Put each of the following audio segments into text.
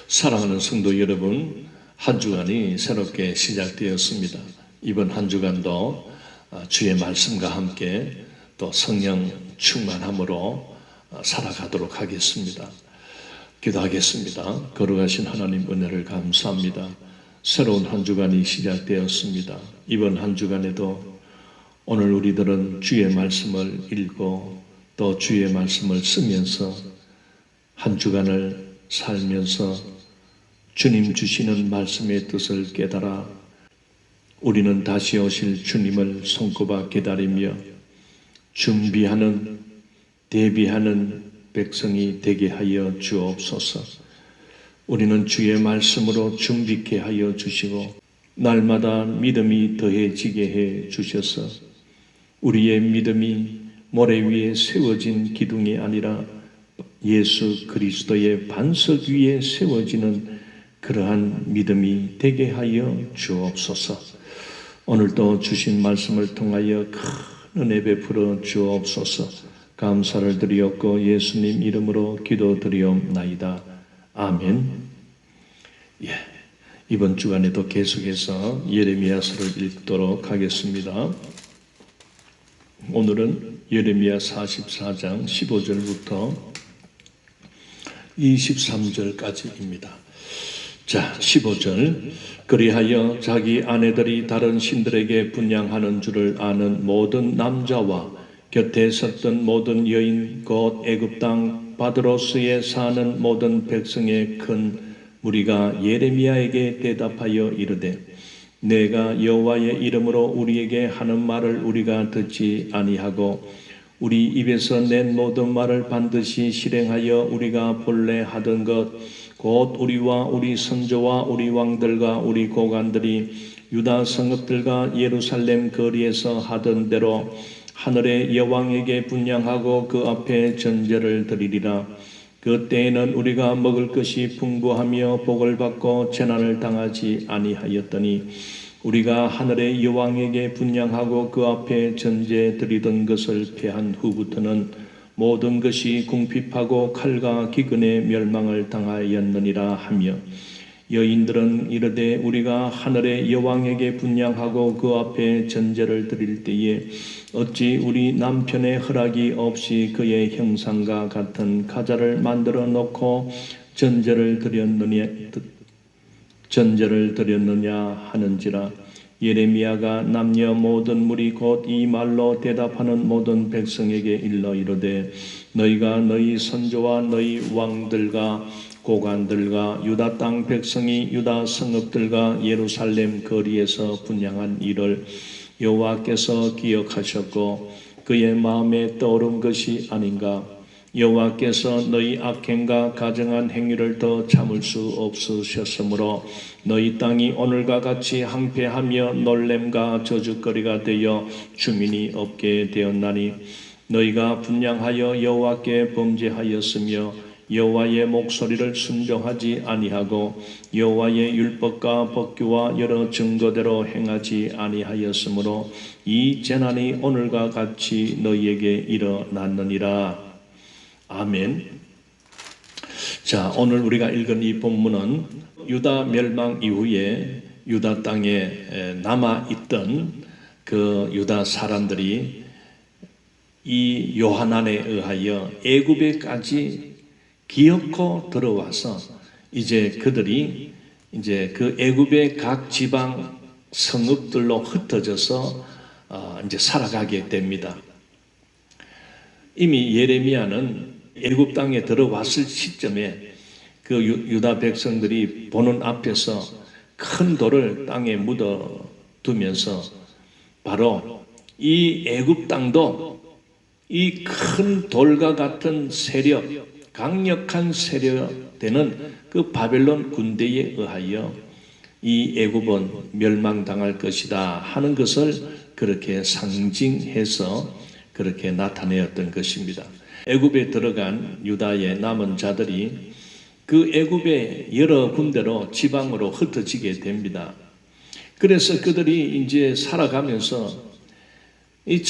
사랑하는 성도 여러분, 한 주간이 새롭게 시작되었습니다. 이번 한 주간도 주의 말씀과 함께 또 성령 충만함으로 살아가도록 하겠습니다. 기도하겠습니다. 거룩하신 하나님 은혜를 감사합니다. 새로운 한 주간이 시작되었습니다. 이번 한 주간에도 오늘 우리들은 주의 말씀을 읽고 또 주의 말씀을 쓰면서 한 주간을 살면서 주님 주시는 말씀의 뜻을 깨달아 우리는 다시 오실 주님을 손꼽아 기다리며 준비하는, 대비하는 백성이 되게 하여 주옵소서. 우리는 주의 말씀으로 준비케 하여 주시고 날마다 믿음이 더해지게 해 주셔서 우리의 믿음이 모래 위에 세워진 기둥이 아니라 예수 그리스도의 반석 위에 세워지는 그러한 믿음이 되게 하여 주옵소서. 오늘도 주신 말씀을 통하여 큰 은혜 베풀어 주옵소서. 감사를 드리옵고 예수님 이름으로 기도드리옵나이다. 아멘. 이번 주간에도 계속해서 예레미야서를 읽도록 하겠습니다. 오늘은 예레미야 44장 15절부터 23절까지입니다. 자, 15절. 그리하여 자기 아내들이 다른 신들에게 분향하는 줄을 아는 모든 남자와 곁에 섰던 모든 여인 곧 애굽 땅 바드로스에 사는 모든 백성의 큰 무리가 예레미야에게 대답하여 이르되 내가 여호와의 이름으로 우리에게 하는 말을 우리가 듣지 아니하고 우리 입에서 낸 모든 말을 반드시 실행하여 우리가 본래 하던 것 곧 우리와 우리 선조와 우리 왕들과 우리 고관들이 유다 성읍들과 예루살렘 거리에서 하던 대로 하늘의 여왕에게 분향하고 그 앞에 전제를 드리리라. 그 때에는 우리가 먹을 것이 풍부하며 복을 받고 재난을 당하지 아니하였더니 우리가 하늘의 여왕에게 분향하고 그 앞에 전제 드리던 것을 패한 후부터는 모든 것이 궁핍하고 칼과 기근의 멸망을 당하였느니라 하며 여인들은 이르되 우리가 하늘의 여왕에게 분향하고 그 앞에 전제를 드릴 때에 어찌 우리 남편의 허락이 없이 그의 형상과 같은 가자를 만들어 놓고 전제를 드렸느냐 하는지라. 예레미야가 남녀 모든 무리 곧 이 말로 대답하는 모든 백성에게 일러 이르되 너희가 너희 선조와 너희 왕들과 고관들과 유다 땅 백성이 유다 성읍들과 예루살렘 거리에서 분향한 일을 여호와께서 기억하셨고 그의 마음에 떠오른 것이 아닌가. 여호와께서 너희 악행과 가증한 행위를 더 참을 수 없으셨으므로 너희 땅이 오늘과 같이 황폐하며 놀램과 저주거리가 되어 주민이 없게 되었나니 너희가 분향하여 여호와께 범죄하였으며 여호와의 목소리를 순종하지 아니하고 여호와의 율법과 법규와 여러 증거대로 행하지 아니하였으므로 이 재난이 오늘과 같이 너희에게 일어났느니라. 아멘. 자, 오늘 우리가 읽은 이 본문은 유다 멸망 이후에 유다 땅에 남아있던 그 유다 사람들이 이 요하난에 의하여 애굽에까지 기어코 들어와서 이제 그들이 이제 그 애굽의 각 지방 성읍들로 흩어져서 이제 살아가게 됩니다. 이미 예레미야는 애굽 땅에 들어왔을 시점에 그 유다 백성들이 보는 앞에서 큰 돌을 땅에 묻어 두면서 바로 이 애굽 땅도 이 큰 돌과 같은 세력, 강력한 세력 되는 그 바벨론 군대에 의하여 이 애굽은 멸망당할 것이다 하는 것을 그렇게 상징해서 그렇게 나타내었던 것입니다. 애굽에 들어간 유다의 남은 자들이 그 애굽의 여러 군데로 지방으로 흩어지게 됩니다. 그래서 그들이 이제 살아가면서 이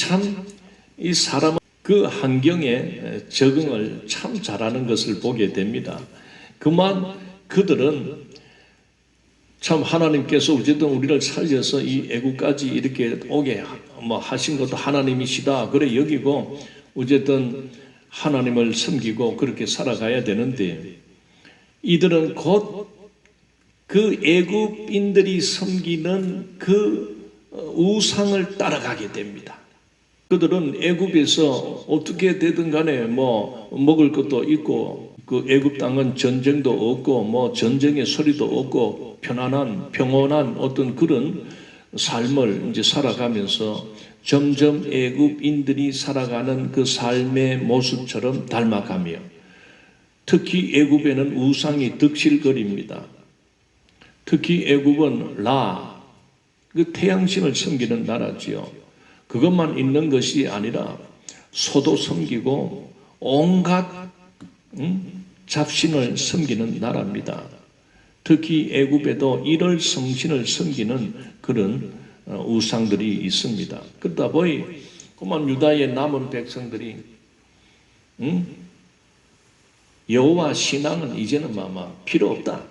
사람은 그 환경에 적응을 참 잘하는 것을 보게 됩니다. 그만 그들은 참 하나님께서 어쨌든 우리를 살려서 이 애국까지 이렇게 오게 하신 것도 하나님이시다 그래 여기고 어쨌든 하나님을 섬기고 그렇게 살아가야 되는데 이들은 곧 그 애굽인들이 섬기는 그 우상을 따라가게 됩니다. 그들은 애굽에서 어떻게 되든 간에 먹을 것도 있고 그 애굽 땅은 전쟁도 없고 전쟁의 소리도 없고 편안한 평온한 어떤 그런 삶을 이제 살아가면서 점점 애굽인들이 살아가는 그 삶의 모습처럼 닮아가며 특히 애굽에는 우상이 득실거립니다. 특히 애굽은 라, 그 태양신을 섬기는 나라지요. 그것만 있는 것이 아니라 소도 섬기고 온갖 잡신을 섬기는 나라입니다. 특히 애굽에도 일월 성신을 섬기는 그런 우상들이 있습니다. 그러다 보니 그만 유다의 남은 백성들이 여호와 신앙은 이제는 필요 없다.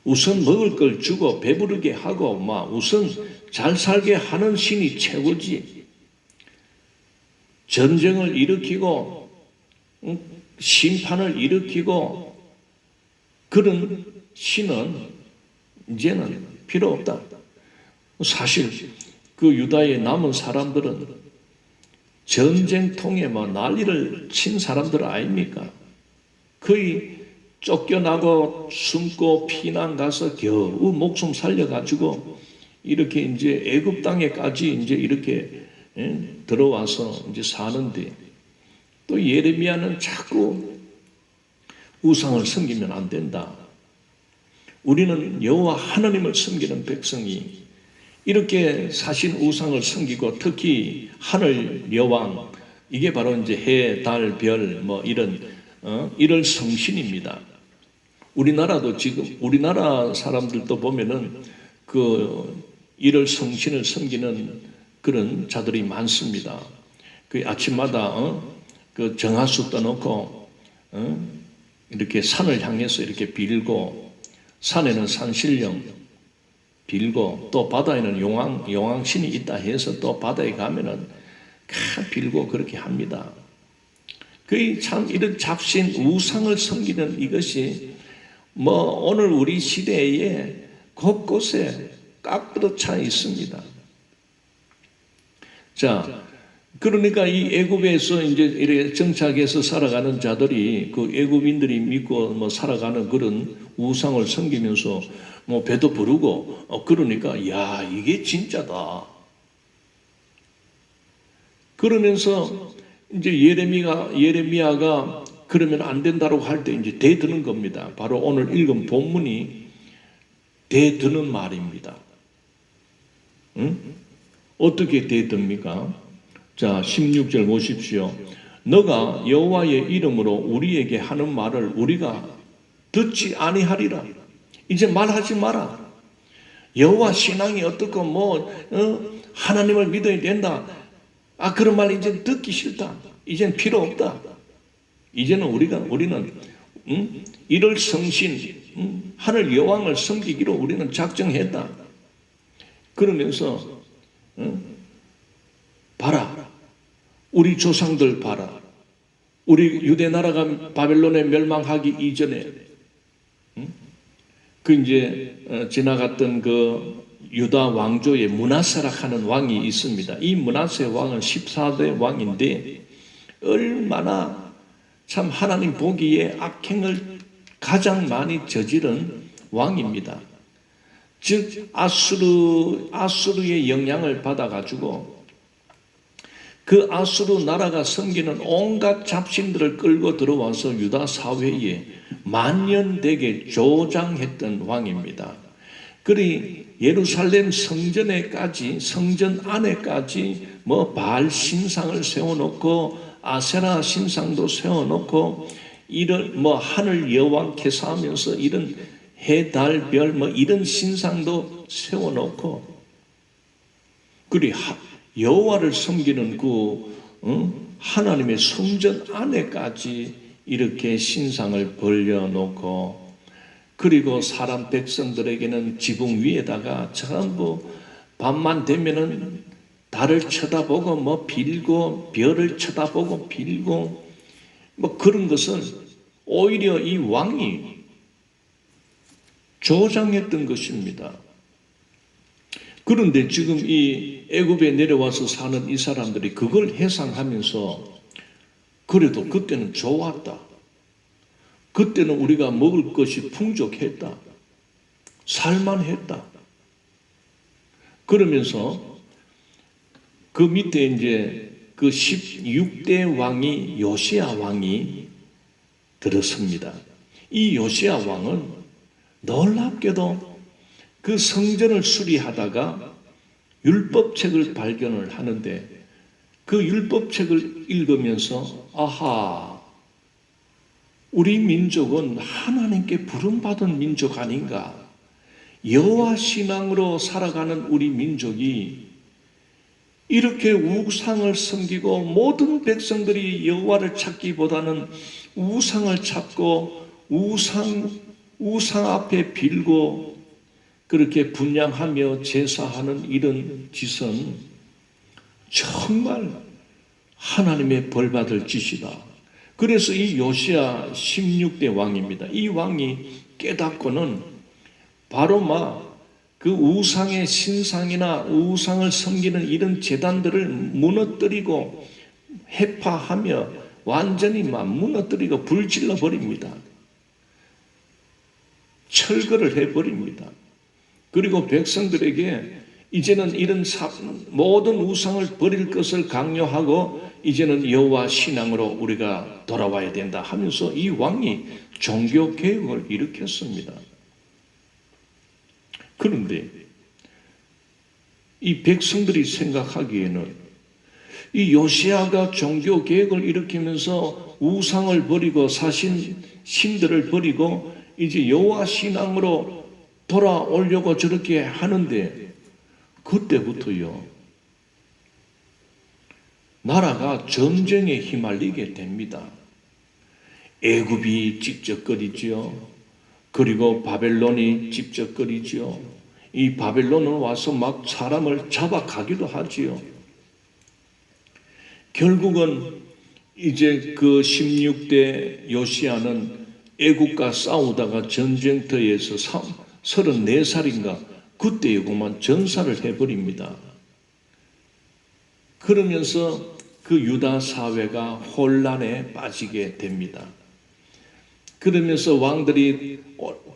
우선 먹을 걸 주고 배부르게 하고 우선 잘 살게 하는 신이 최고지. 전쟁을 일으키고 심판을 일으키고 그런 신은 이제는 필요 없다. 사실 그 유다의 남은 사람들은 전쟁통에 난리를 친 사람들 아닙니까? 거의 쫓겨나고 숨고 피난 가서 겨우 목숨 살려가지고 이렇게 이제 애굽 땅에까지 이제 이렇게 들어와서 이제 사는데 또 예레미야는 자꾸 우상을 섬기면 안 된다. 우리는 여호와 하나님을 섬기는 백성이 이렇게 사신 우상을 섬기고 특히 하늘 여왕 이게 바로 이제 해, 달, 별 이런 이럴 성신입니다. 우리나라도 지금 우리나라 사람들도 보면은 그 이럴 성신을 섬기는 그런 자들이 많습니다. 그 아침마다 그 정화수 떠놓고 이렇게 산을 향해서 이렇게 빌고 산에는 산신령 빌고 또 바다에는 용왕신이 있다 해서 또 바다에 가면은 빌고 그렇게 합니다. 거의 참 이런 잡신 우상을 섬기는 이것이 오늘 우리 시대에 곳곳에 깎부러 차 있습니다. 자, 그러니까 이 애굽에서 이제 이렇게 정착해서 살아가는 자들이 그 애굽인들이 믿고 살아가는 그런 우상을 섬기면서 배도 부르고 그러니까 야 이게 진짜다. 그러면서 이제 예레미야가 그러면 안 된다고 할 때 이제 대드는 겁니다. 바로 오늘 읽은 본문이 대드는 말입니다. 어떻게 대듭니까? 자, 16절 보십시오. 너가 여호와의 이름으로 우리에게 하는 말을 우리가 듣지 아니하리라. 이제 말하지 마라. 여호와 신앙이 어떻고 하나님을 믿어야 된다. 그런 말 이제 듣기 싫다. 이젠 필요 없다. 이제는 우리는 이를 성신 하늘 여왕을 섬기기로 우리는 작정했다. 그러면서 봐라. 우리 조상들 봐라. 우리 유대 나라가 바벨론에 멸망하기 이전에 그 이제 지나갔던 그 유다 왕조의 므낫세라하는 왕이 있습니다. 이 므낫세 왕은 14대 왕인데 얼마나 참 하나님 보기에 악행을 가장 많이 저지른 왕입니다. 즉 아수르의 영향을 받아가지고 그 아수르 나라가 섬기는 온갖 잡신들을 끌고 들어와서 유다 사회에 만년되게 조장했던 왕입니다. 그리 예루살렘 성전에까지 성전 안에까지 바알 신상을 세워놓고 아세라 신상도 세워놓고 이런 하늘 여왕 계사하면서 이런 해, 달, 별 이런 신상도 세워놓고 그리 여호와를 섬기는 하나님의 성전 안에까지 이렇게 신상을 벌려놓고 그리고 사람 백성들에게는 지붕 위에다가 전부 밤만 되면은 달을 쳐다보고 뭐 빌고 별을 쳐다보고 빌고 뭐 그런 것은 오히려 이 왕이 조장했던 것입니다. 그런데 지금 이 애굽에 내려와서 사는 이 사람들이 그걸 회상하면서 그래도 그때는 좋았다. 그때는 우리가 먹을 것이 풍족했다. 살만했다. 그러면서 그 밑에 이제 그 16대 왕이 요시야 왕이 들었습니다. 이 요시야 왕은 놀랍게도 그 성전을 수리하다가 율법책을 발견을 하는데 그 율법책을 읽으면서 아하, 우리 민족은 하나님께 부름받은 민족 아닌가? 여호와 신앙으로 살아가는 우리 민족이 이렇게 우상을 섬기고 모든 백성들이 여호와를 찾기보다는 우상을 찾고 우상 앞에 빌고 그렇게 분향하며 제사하는 이런 짓은 정말 하나님의 벌받을 짓이다. 그래서 이 요시야 16대 왕입니다. 이 왕이 깨닫고는 바로 그 우상의 신상이나 우상을 섬기는 이런 제단들을 무너뜨리고 해파하며 완전히 무너뜨리고 불질러 버립니다. 철거를 해버립니다. 그리고 백성들에게 이제는 이런 모든 우상을 버릴 것을 강요하고 이제는 여호와 신앙으로 우리가 돌아와야 된다 하면서 이 왕이 종교 개혁을 일으켰습니다. 그런데 이 백성들이 생각하기에는 이 요시야가 종교 개혁을 일으키면서 우상을 버리고 신들을 버리고 이제 여호와 신앙으로 돌아오려고 저렇게 하는데 그때부터요 나라가 전쟁에 휘말리게 됩니다. 애굽이 찝쩍거리지요. 그리고 바벨론이 찝쩍거리지요. 이 바벨론은 와서 막 사람을 잡아가기도 하지요. 결국은 이제 그 16대 요시야는 애국과 싸우다가 전쟁터에서 34살인가 그때에고만 전사를 해버립니다. 그러면서 그 유다 사회가 혼란에 빠지게 됩니다. 그러면서 왕들이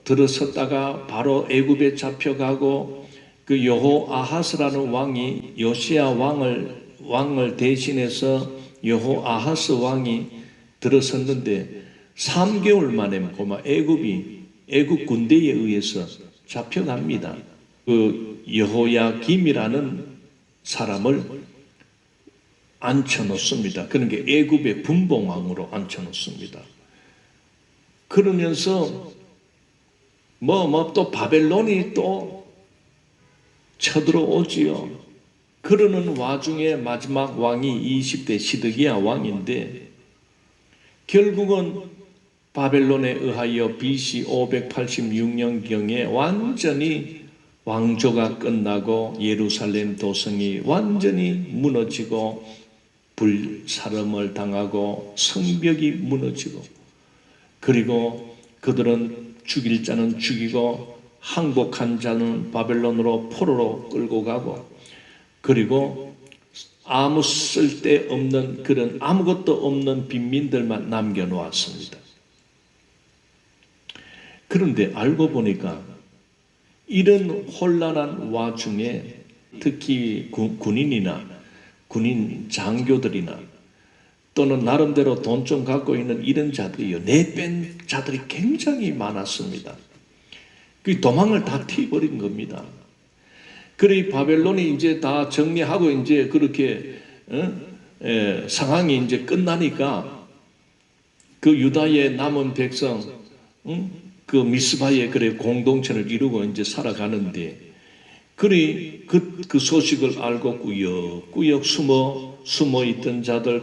들어섰다가 바로 애굽에 잡혀가고 그 여호아하스라는 왕이 요시야 왕을 대신해서 여호아하스 왕이 들어섰는데 3개월 만에 애굽 군대에 의해서 잡혀갑니다. 그 여호야김이라는 사람을 앉혀놓습니다. 그러니까 애굽의 분봉왕으로 앉혀놓습니다. 그러면서 또 바벨론이 또 쳐들어오지요. 그러는 와중에 마지막 왕이 20대 시드기야 왕인데 결국은 바벨론에 의하여 BC 586년경에 완전히 왕조가 끝나고 예루살렘 도성이 완전히 무너지고 불사름을 당하고 성벽이 무너지고 그리고 그들은 죽일 자는 죽이고 항복한 자는 바벨론으로 포로로 끌고 가고 그리고 아무 쓸데없는 그런 아무것도 없는 빈민들만 남겨놓았습니다. 그런데 알고 보니까 이런 혼란한 와중에 특히 군인 장교들이나 또는 나름대로 돈 좀 갖고 있는 이런 자들이요 내뺀 자들이 굉장히 많았습니다. 그 도망을 다 튀버린 겁니다. 그래 바벨론이 이제 다 정리하고 이제 그렇게 상황이 이제 끝나니까 그 유다의 남은 백성 그 미스바에 그래 공동체를 이루고 이제 살아가는데 그래 그 소식을 알고 꾸역꾸역 숨어 있던 자들